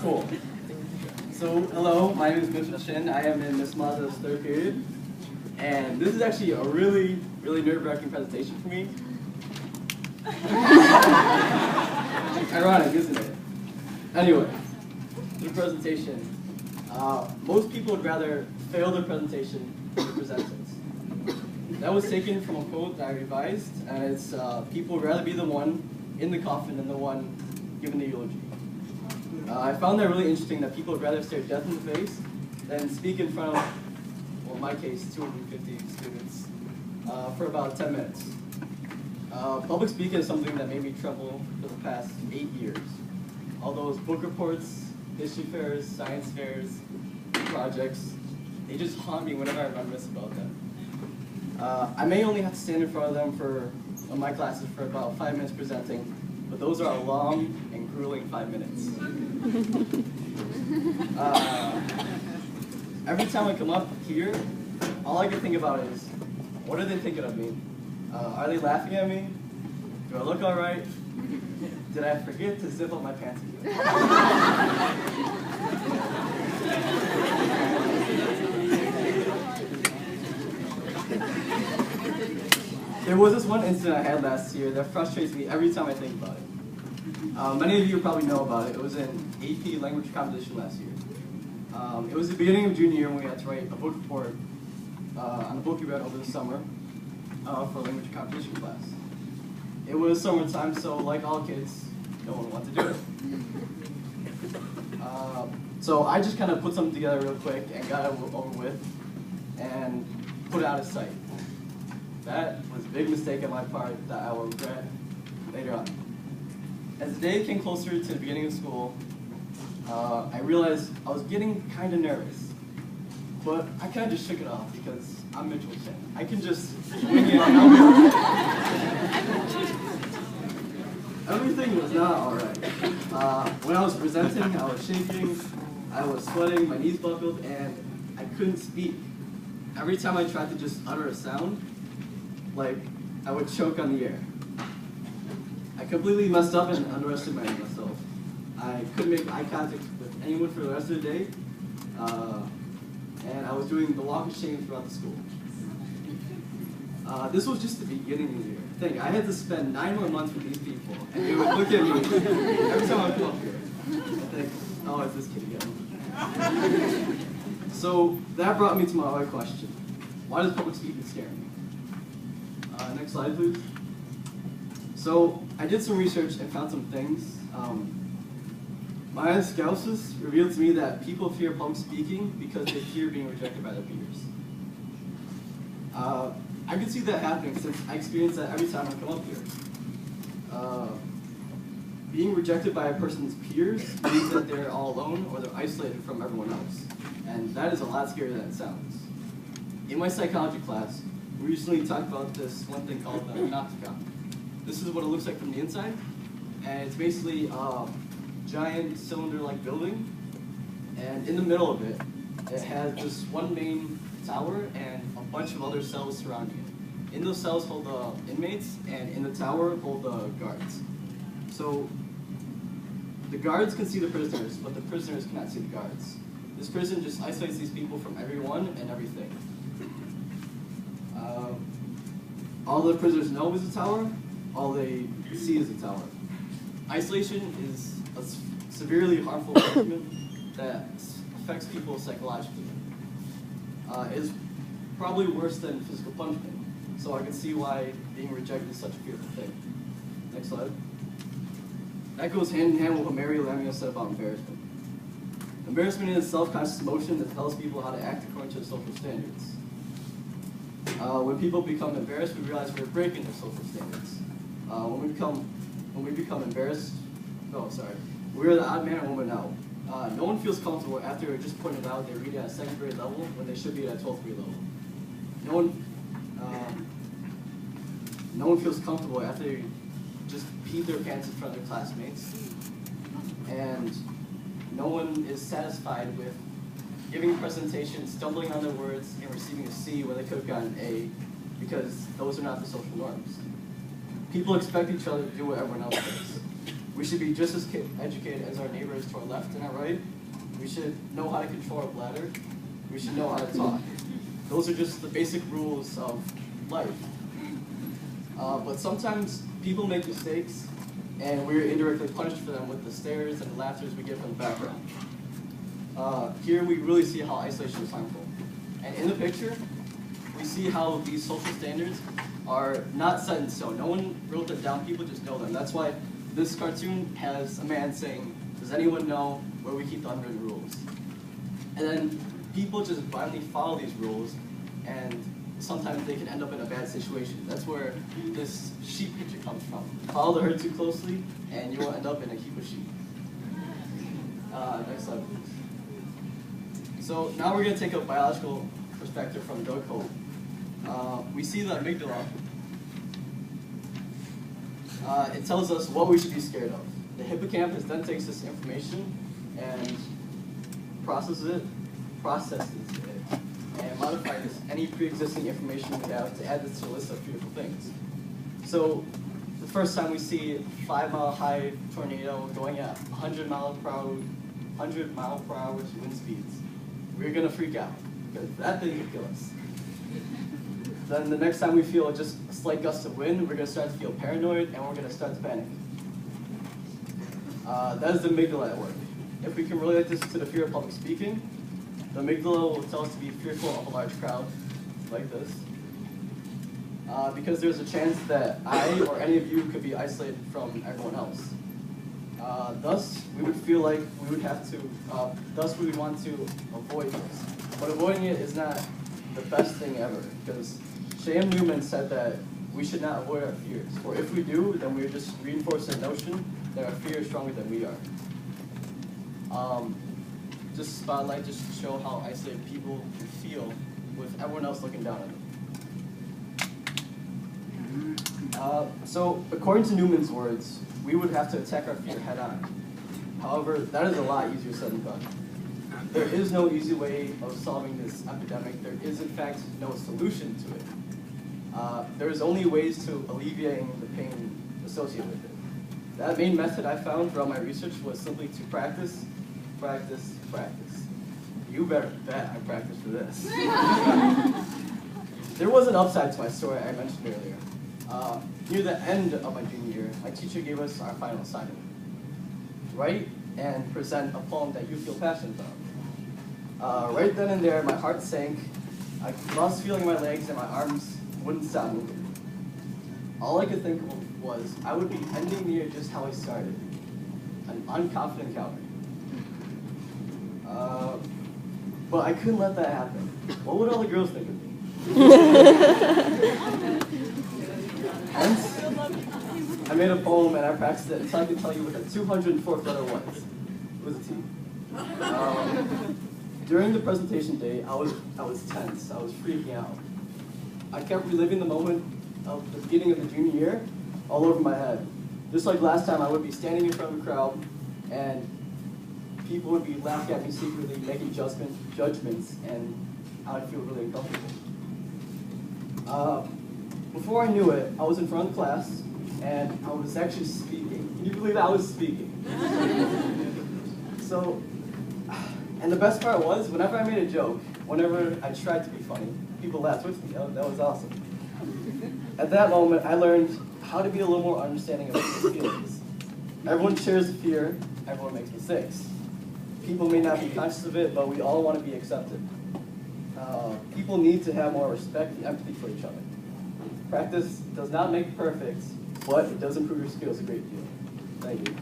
Cool. So, hello, my name is Mitchell Shin. I am in Ms. Mazda's third period. And this is actually a really nerve-wracking presentation for me. Ironic, isn't it? Anyway, the presentation. Most people would rather fail their presentation than present it. That was taken from a quote that I revised, and it's, people would rather be the one in the coffin than the one giving the eulogy. I found that really interesting that people would rather stare death in the face than speak in front of, well in my case, 250 students for about 10 minutes. Public speaking is something that made me tremble for the past 8 years. All those book reports, history fairs, science fairs, projects, they just haunt me whenever I reminisce about them. I may only have to stand in front of them for my classes for about 5 minutes presenting, but those are a long and grueling 5 minutes. Every time I come up here, all I can think about is, what are they thinking of me? Are they laughing at me? Do I look all right? Did I forget to zip up my pants again? There was this one incident I had last year that frustrates me every time I think about it. Many of you probably know about it. It was an AP language competition last year. It was the beginning of junior year when we had to write a book report on a book we read over the summer for a language competition class. It was summertime, so like all kids, no one wanted to do it. So I just kind of put something together real quick and got it over with and put it out of sight. That was a big mistake on my part that I will regret later on. As the day came closer to the beginning of school, I realized I was getting kind of nervous. But I kind of just shook it off because I'm Mitchell Shin. I can just wing it and I'll be okay. Everything was not alright. When I was presenting, I was shaking, I was sweating, my knees buckled, and I couldn't speak. Every time I tried to just utter a sound, like I would choke on the air. I completely messed up and underestimated myself. I couldn't make eye contact with anyone for the rest of the day, and I was doing the walk of shame throughout the school. This was just the beginning of the year. Think, I had to spend 9 more months with these people, and they would look at me every time I come up here and think, oh, it's this kid again. So that brought me to my other question. Why does public speaking scare me? Next slide, please. So I did some research and found some things. My scouses revealed to me that people fear public speaking because they fear being rejected by their peers. I can see that happening since I experience that every time I come up here. Being rejected by a person's peers means that they're all alone or they're isolated from everyone else. And that is a lot scarier than it sounds. In my psychology class, we recently talked about this one thing called the panopticon. This is what it looks like from the inside, and it's basically a giant cylinder-like building, and in the middle of it, it has just one main tower and a bunch of other cells surrounding it. In those cells hold the inmates, and in the tower hold the guards. So the guards can see the prisoners, but the prisoners cannot see the guards. This prison just isolates these people from everyone and everything. All the prisoners know is a tower, all they see is a tower. Isolation is a severely harmful punishment that affects people psychologically. It is probably worse than physical punishment, so I can see why being rejected is such a fearful thing. Next slide. That goes hand in hand with what Mary Lamia said about embarrassment. Embarrassment is a self-conscious emotion that tells people how to act according to the social standards. When people become embarrassed, we realize we're breaking their social standards. When we become embarrassed, we're the odd man or woman out. No one feels comfortable after just pointed out they read at a 2nd grade level when they should be at a 12th grade level. No one feels comfortable after they just peed their pants in front of their classmates. And no one is satisfied with giving a presentation, stumbling on their words, and receiving a C when they could have gotten an A, because those are not the social norms. People expect each other to do what everyone else does. We should be just as educated as our neighbors to our left and our right. We should know how to control our bladder. We should know how to talk. Those are just the basic rules of life. But sometimes people make mistakes, and we're indirectly punished for them with the stares and the laughter we get from the background. Here we really see how isolation is harmful. And in the picture, we see how these social standards are not set in stone. No one wrote them down, people just know them. That's why this cartoon has a man saying, "Does anyone know where we keep the unwritten rules?" And then people just blindly follow these rules, and sometimes they can end up in a bad situation. That's where this sheep picture comes from. Follow the herd too closely, and you will end up in a heap of sheep. Next slide, please. So now we're going to take a biological perspective from Doug Hope. We see the amygdala. It tells us what we should be scared of. The hippocampus then takes this information and processes it, and modifies any pre-existing information we have to add this to a list of fearful things. So the first time we see a 5-mile-high tornado going at 100 mile per hour wind speeds, we're going to freak out, because that thing could kill us. Then the next time we feel just a slight gust of wind, we're going to start to feel paranoid, and we're going to start to panic. That is the amygdala at work. If we can relate this to the fear of public speaking, the amygdala will tell us to be fearful of a large crowd, like this, because there's a chance that I or any of you could be isolated from everyone else. Thus, we would feel like we would have to, thus we would want to avoid this. But avoiding it is not the best thing ever, because Sham Newman said that we should not avoid our fears, for if we do, then we're just reinforcing the notion that our fear is stronger than we are. Just spotlight just to show how isolated people can feel with everyone else looking down at them. So according to Newman's words, we would have to attack our fear head on. However, that is a lot easier said than done. There is no easy way of solving this epidemic. There is, in fact, no solution to it. There's only ways to alleviating the pain associated with it. That main method I found throughout my research was simply to practice, practice, practice. You better bet I practiced for this. There was an upside to my story I mentioned earlier. Near the end of my junior year, my teacher gave us our final assignment. Write and present a poem that you feel passionate about. Right then and there, my heart sank. I lost feeling in my legs and my arms wouldn't stop moving. All I could think of was I would be ending the year just how I started, an unconfident coward. But I couldn't let that happen. What would all the girls think of me? Hence, I made a poem and I practiced it until I could tell you what the 204th letter was. It was a T. During the presentation day, I was tense. I was freaking out. I kept reliving the moment of the beginning of the junior year all over my head. Just like last time, I would be standing in front of a crowd and people would be laughing at me secretly, making judgments, and I would feel really uncomfortable. Before I knew it, I was in front of class, and I was actually speaking. Can you believe I was speaking? So, and the best part was, whenever I made a joke, whenever I tried to be funny, people laughed with me. That was awesome. At that moment, I learned how to be a little more understanding of people's feelings. Everyone shares fear, everyone makes mistakes. People may not be conscious of it, but we all want to be accepted. People need to have more respect and empathy for each other. Practice does not make perfect, but it does improve your skills a great deal. Thank you.